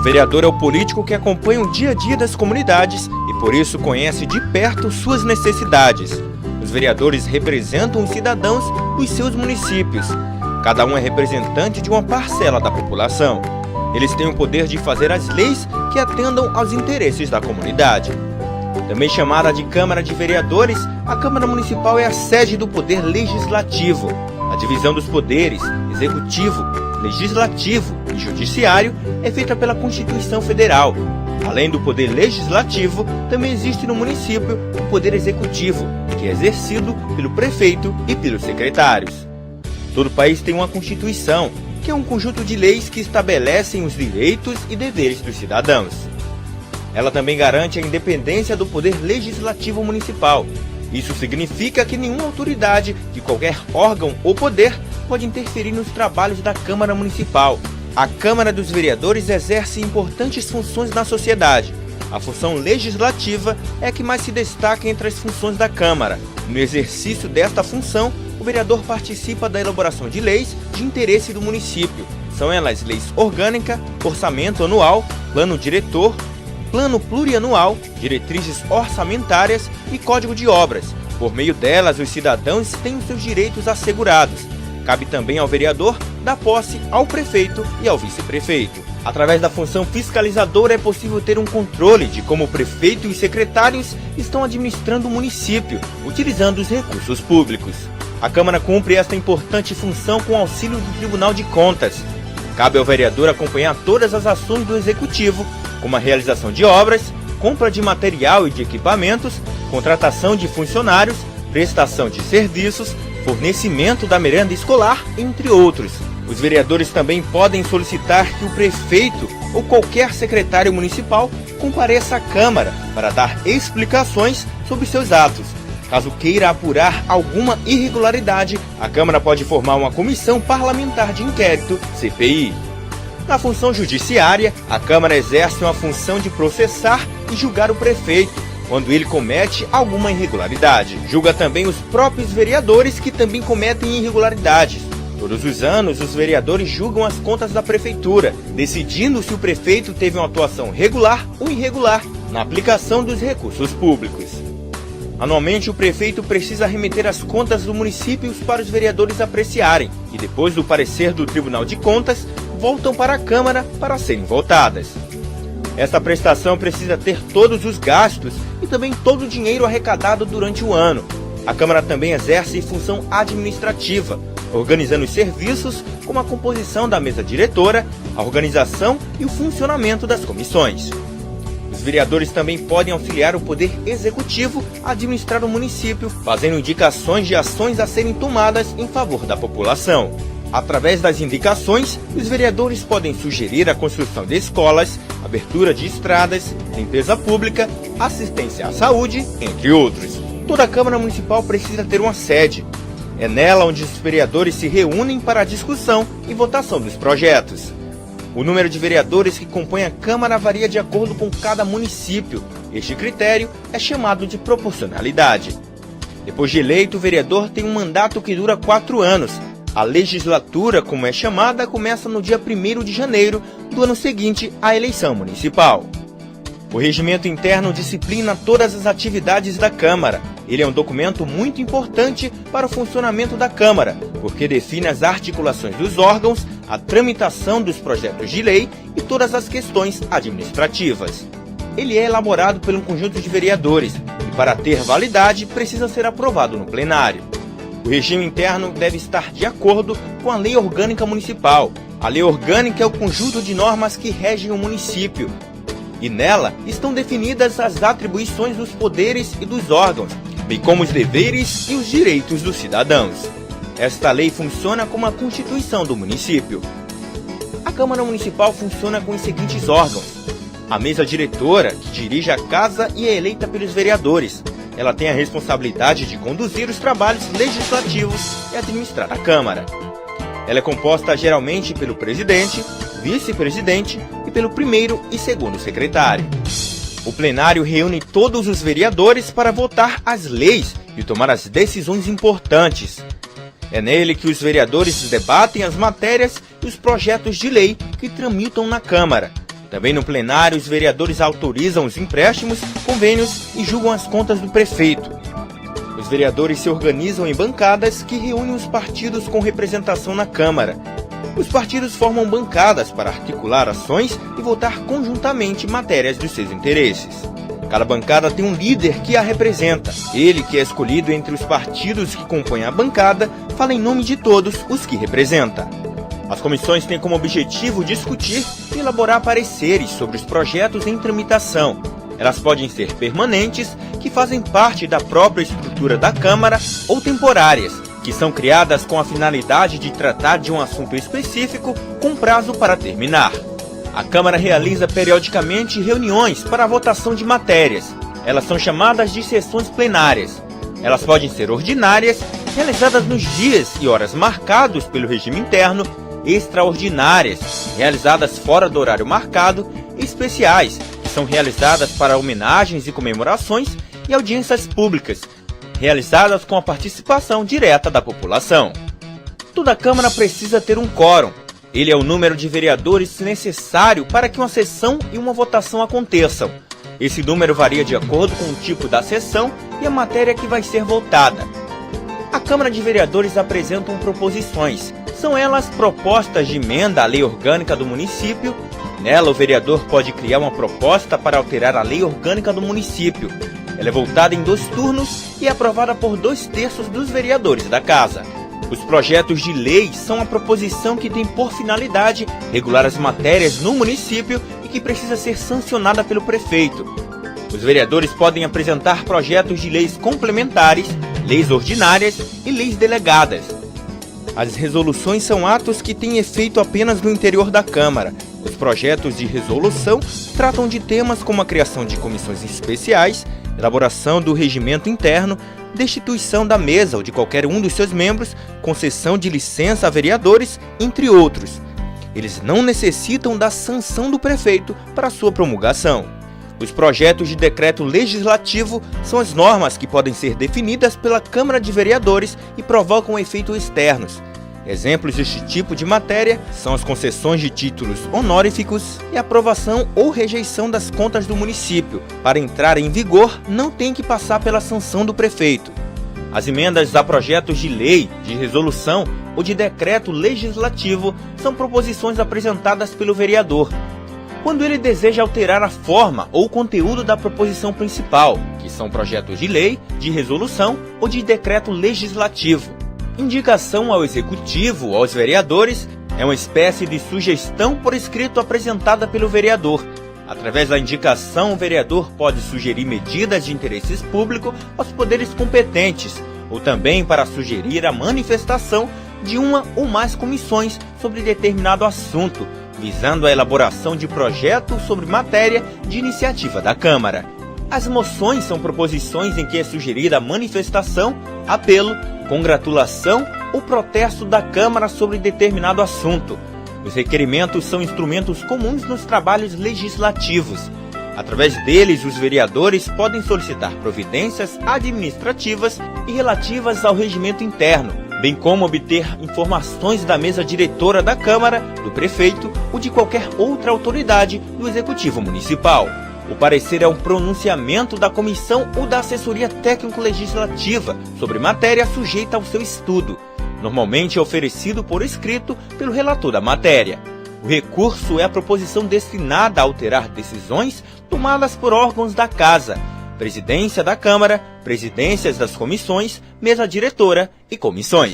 O vereador é o político que acompanha o dia a dia das comunidades e por isso conhece de perto suas necessidades. Os vereadores representam os cidadãos dos seus municípios. Cada um é representante de uma parcela da população. Eles têm o poder de fazer as leis que atendam aos interesses da comunidade. Também chamada de Câmara de Vereadores, a Câmara Municipal é a sede do Poder Legislativo. A divisão dos poderes, Executivo, Legislativo e Judiciário, é feita pela Constituição Federal. Além do Poder Legislativo, também existe no município o Poder Executivo, que é exercido pelo prefeito e pelos secretários. Todo país tem uma Constituição, que é um conjunto de leis que estabelecem os direitos e deveres dos cidadãos. Ela também garante a independência do Poder Legislativo Municipal. Isso significa que nenhuma autoridade de qualquer órgão ou poder pode interferir nos trabalhos da Câmara Municipal. A Câmara dos Vereadores exerce importantes funções na sociedade. A função legislativa é a que mais se destaca entre as funções da Câmara. No exercício desta função, o vereador participa da elaboração de leis de interesse do município. São elas leis orgânica, orçamento anual, plano diretor, plano plurianual, diretrizes orçamentárias e código de obras. Por meio delas, os cidadãos têm os seus direitos assegurados. Cabe também ao vereador dar posse ao prefeito e ao vice-prefeito. Através da função fiscalizadora é possível ter um controle de como o prefeito e os secretários estão administrando o município, utilizando os recursos públicos. A Câmara cumpre esta importante função com auxílio do Tribunal de Contas. Cabe ao vereador acompanhar todas as ações do Executivo, como a realização de obras, compra de material e de equipamentos, contratação de funcionários, prestação de serviços, fornecimento da merenda escolar, entre outros. Os vereadores também podem solicitar que o prefeito ou qualquer secretário municipal compareça à Câmara para dar explicações sobre seus atos. Caso queira apurar alguma irregularidade, a Câmara pode formar uma comissão parlamentar de inquérito, CPI. Na função judiciária, a Câmara exerce uma função de processar e julgar o prefeito, quando ele comete alguma irregularidade. Julga também os próprios vereadores que também cometem irregularidades. Todos os anos, os vereadores julgam as contas da prefeitura, decidindo se o prefeito teve uma atuação regular ou irregular na aplicação dos recursos públicos. Anualmente, o prefeito precisa remeter as contas do município para os vereadores apreciarem e, depois do parecer do Tribunal de Contas, voltam para a Câmara para serem votadas. Esta prestação precisa ter todos os gastos e também todo o dinheiro arrecadado durante o ano. A Câmara também exerce função administrativa, organizando os serviços como a composição da mesa diretora, a organização e o funcionamento das comissões. Os vereadores também podem auxiliar o Poder Executivo a administrar o município, fazendo indicações de ações a serem tomadas em favor da população. Através das indicações, os vereadores podem sugerir a construção de escolas, abertura de estradas, limpeza pública, assistência à saúde, entre outros. Toda a Câmara Municipal precisa ter uma sede. É nela onde os vereadores se reúnem para a discussão e votação dos projetos. O número de vereadores que compõem a Câmara varia de acordo com cada município. Este critério é chamado de proporcionalidade. Depois de eleito, o vereador tem um mandato que dura 4 anos. A legislatura, como é chamada, começa no dia 1º de janeiro do ano seguinte à eleição municipal. O regimento interno disciplina todas as atividades da Câmara. Ele é um documento muito importante para o funcionamento da Câmara, porque define as articulações dos órgãos, a tramitação dos projetos de lei e todas as questões administrativas. Ele é elaborado por um conjunto de vereadores e, para ter validade, precisa ser aprovado no plenário. O regime interno deve estar de acordo com a Lei Orgânica Municipal. A Lei Orgânica é o conjunto de normas que regem o município, e nela estão definidas as atribuições dos poderes e dos órgãos, bem como os deveres e os direitos dos cidadãos. Esta lei funciona como a Constituição do município. A Câmara Municipal funciona com os seguintes órgãos: a mesa diretora, que dirige a casa e é eleita pelos vereadores. Ela tem a responsabilidade de conduzir os trabalhos legislativos e administrar a Câmara. Ela é composta geralmente pelo presidente, vice-presidente e pelo primeiro e segundo secretário. O plenário reúne todos os vereadores para votar as leis e tomar as decisões importantes. É nele que os vereadores debatem as matérias e os projetos de lei que tramitam na Câmara. Também no plenário, os vereadores autorizam os empréstimos, convênios e julgam as contas do prefeito. Os vereadores se organizam em bancadas que reúnem os partidos com representação na Câmara. Os partidos formam bancadas para articular ações e votar conjuntamente matérias dos seus interesses. Cada bancada tem um líder que a representa. Ele, que é escolhido entre os partidos que compõem a bancada, fala em nome de todos os que representa. As comissões têm como objetivo discutir e elaborar pareceres sobre os projetos em tramitação. Elas podem ser permanentes, que fazem parte da própria estrutura da Câmara, ou temporárias, que são criadas com a finalidade de tratar de um assunto específico com prazo para terminar. A Câmara realiza periodicamente reuniões para a votação de matérias. Elas são chamadas de sessões plenárias. Elas podem ser ordinárias, realizadas nos dias e horas marcados pelo regime interno, extraordinárias, realizadas fora do horário marcado, e especiais, que são realizadas para homenagens e comemorações, e audiências públicas, realizadas com a participação direta da população. Toda Câmara precisa ter um quórum. Ele é o número de vereadores necessário para que uma sessão e uma votação aconteçam. Esse número varia de acordo com o tipo da sessão e a matéria que vai ser votada. A Câmara de Vereadores apresentam proposições. São elas propostas de emenda à lei orgânica do município. Nela, o vereador pode criar uma proposta para alterar a lei orgânica do município. Ela é votada em 2 turnos e é aprovada por 2/3 dos vereadores da Casa. Os projetos de lei são a proposição que tem por finalidade regular as matérias no município e que precisa ser sancionada pelo prefeito. Os vereadores podem apresentar projetos de leis complementares, leis ordinárias e leis delegadas. As resoluções são atos que têm efeito apenas no interior da Câmara. Os projetos de resolução tratam de temas como a criação de comissões especiais, elaboração do regimento interno, destituição da mesa ou de qualquer um dos seus membros, concessão de licença a vereadores, entre outros. Eles não necessitam da sanção do prefeito para sua promulgação. Os projetos de decreto legislativo são as normas que podem ser definidas pela Câmara de Vereadores e provocam efeitos externos. Exemplos deste tipo de matéria são as concessões de títulos honoríficos e a aprovação ou rejeição das contas do município. Para entrar em vigor, não tem que passar pela sanção do prefeito. As emendas a projetos de lei, de resolução ou de decreto legislativo são proposições apresentadas pelo vereador, quando ele deseja alterar a forma ou conteúdo da proposição principal, que são projetos de lei, de resolução ou de decreto legislativo. Indicação ao Executivo ou aos vereadores é uma espécie de sugestão por escrito apresentada pelo vereador. Através da indicação, o vereador pode sugerir medidas de interesse público aos poderes competentes, ou também para sugerir a manifestação de uma ou mais comissões sobre determinado assunto, visando a elaboração de projeto sobre matéria de iniciativa da Câmara. As moções são proposições em que é sugerida a manifestação, apelo, congratulação ou protesto da Câmara sobre determinado assunto. Os requerimentos são instrumentos comuns nos trabalhos legislativos. Através deles, os vereadores podem solicitar providências administrativas e relativas ao regimento interno, bem como obter informações da mesa diretora da Câmara, do prefeito ou de qualquer outra autoridade do Executivo Municipal. O parecer é um pronunciamento da comissão ou da assessoria técnico-legislativa sobre matéria sujeita ao seu estudo. Normalmente é oferecido por escrito pelo relator da matéria. O recurso é a proposição destinada a alterar decisões tomadas por órgãos da Casa, Presidência da Câmara, presidências das comissões, mesa diretora e comissões.